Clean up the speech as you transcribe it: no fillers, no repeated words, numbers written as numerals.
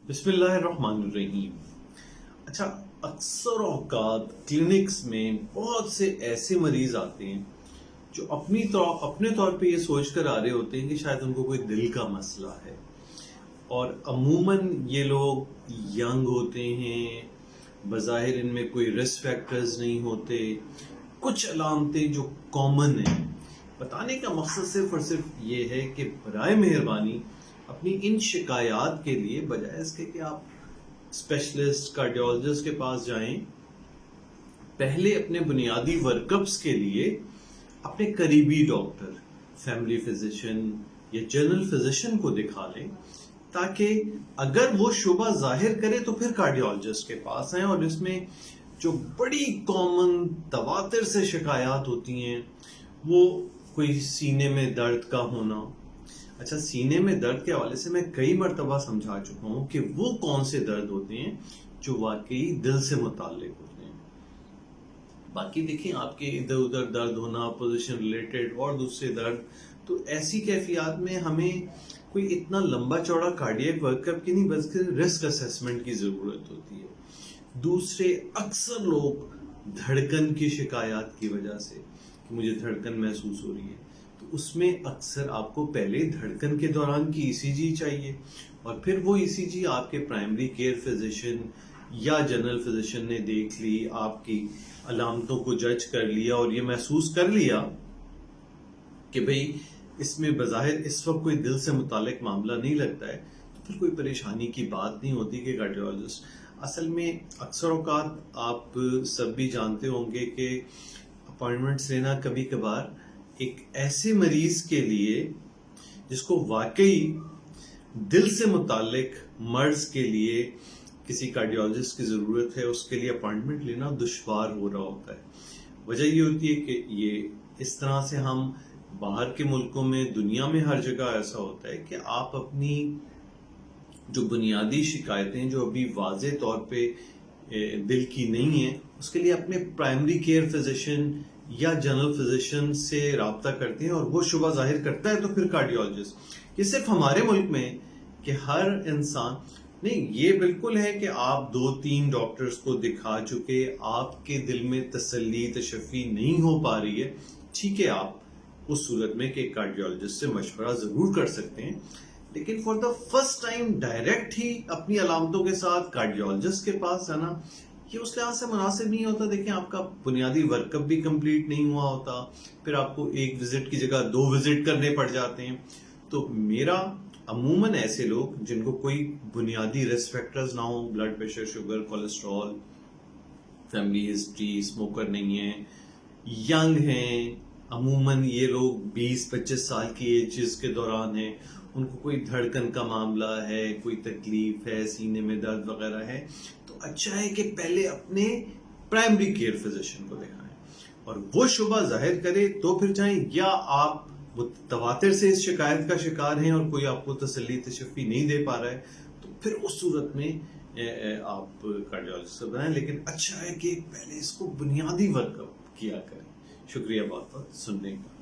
بسم اللہ الرحمن الرحیم۔ اچھا، اکثر اوقات کلینکس میں بہت سے ایسے مریض آتے ہیں جو اپنے طور پہ یہ سوچ کر آ رہے ہوتے ہیں کہ شاید ان کو کوئی دل کا مسئلہ ہے، اور عموماً یہ لوگ ینگ ہوتے ہیں، بظاہر ان میں کوئی رسک فیکٹرز نہیں ہوتے، کچھ علامتیں جو کامن ہیں۔ بتانے کا مقصد صرف اور صرف یہ ہے کہ برائے مہربانی اپنی ان شکایات کے لیے بجائے اس کے کہ آپ اسپیشلسٹ کارڈیولوجسٹ کے پاس جائیں، پہلے اپنے بنیادی ورک اپس کے لیے اپنے قریبی ڈاکٹر، فیملی فزیشین یا جنرل فزیشین کو دکھا لیں، تاکہ اگر وہ شبہ ظاہر کرے تو پھر کارڈیولوجسٹ کے پاس آئیں۔ اور اس میں جو بڑی کامن تواتر سے شکایات ہوتی ہیں وہ کوئی سینے میں درد کا ہونا۔ اچھا، سینے میں درد کے حوالے سے میں کئی مرتبہ سمجھا چکا ہوں کہ وہ کون سے درد ہوتے ہیں جو واقعی دل سے متعلق ہوتے ہیں۔ باقی دیکھیں، آپ کے ادھر ادھر درد ہونا، پوزیشن ریلیٹڈ اور دوسرے درد، تو ایسی کیفیات میں ہمیں کوئی اتنا لمبا چوڑا کارڈیاک ورک اپ کی نہیں بلکہ رسک اسیسمنٹ کی ضرورت ہوتی ہے۔ دوسرے، اکثر لوگ دھڑکن کی شکایات کی وجہ سے کہ مجھے دھڑکن محسوس ہو رہی ہے، تو اس میں اکثر آپ کو پہلے دھڑکن کے دوران کی ای سی جی چاہیے، اور پھر وہ ای سی جی آپ کے پرائمری کیئر فزیشین یا جنرل فزیشین نے دیکھ لی، آپ کی علامتوں کو جج کر لیا اور یہ محسوس کر لیا کہ بھئی اس میں بظاہر اس وقت کوئی دل سے متعلق معاملہ نہیں لگتا ہے، تو پھر کوئی پریشانی کی بات نہیں ہوتی کہ کارڈیولوجسٹ۔ اصل میں اکثر اوقات آپ سب بھی جانتے ہوں گے کہ اپائنٹمنٹس لینا کبھی کبھار ایک ایسے مریض کے لیے جس کو واقعی دل سے متعلق مرض کے لیے کسی کارڈیولوجسٹ کی ضرورت ہے، اس کے لیے اپائنٹمنٹ لینا دشوار ہو رہا ہوتا ہے۔ وجہ یہ ہوتی ہے کہ یہ اس طرح سے ہم باہر کے ملکوں میں، دنیا میں ہر جگہ ایسا ہوتا ہے کہ آپ اپنی جو بنیادی شکایتیں جو ابھی واضح طور پہ دل کی نہیں ہیں، اس کے لیے اپنے پرائمری کیئر فزیشین یا جنرل فزیشین سے رابطہ کرتے ہیں، اور وہ شبہ ظاہر کرتا ہے تو پھر کارڈیولوجسٹ۔ یہ صرف ہمارے ملک میں کہ ہر انسان نہیں، یہ بالکل ہے کہ آپ 2-3 ڈاکٹرز کو دکھا چکے، آپ کے دل میں تسلی تشفی نہیں ہو پا رہی ہے، ٹھیک ہے، آپ اس صورت میں کہ کارڈیولوجسٹ سے مشورہ ضرور کر سکتے ہیں، لیکن for the first time direct ہی اپنی علامتوں کے ساتھ کارڈیولوجسٹ کے پاس آنا یہ اس لحاظ سے مناسب نہیں ہوتا۔ دیکھیں، آپ کا بنیادی ورک اپ بھی کمپلیٹ نہیں ہوا ہوتا، پھر آپ کو ایک وزٹ کی جگہ 2 وزٹ کرنے پڑ جاتے ہیں۔ تو میرا عموماً ایسے لوگ جن کو کوئی بنیادی رسک فیکٹرز نہ ہوں، blood pressure, sugar, cholesterol, family history, smoker نہیں ہے، ینگ ہیں، عموماً یہ لوگ 20-25 سال کی ایجز کے دوران ہیں، ان کو کوئی دھڑکن کا معاملہ ہے، کوئی تکلیف ہے، سینے میں درد وغیرہ ہے، تو اچھا ہے کہ پہلے اپنے پرائمری کیئر فزیشین کو دکھائیں، اور وہ شبہ ظاہر کرے تو پھر جائیں، یا آپ تواتر سے اس شکایت کا شکار ہیں اور کوئی آپ کو تسلی تشفی نہیں دے پا رہا ہے، تو پھر اس صورت میں آپ کارڈیولوجسٹ کو بنائیں۔ لیکن اچھا ہے کہ پہلے اس کو بنیادی ورک اپ کیا کریں۔ شکریہ بہت بہت سننے کا۔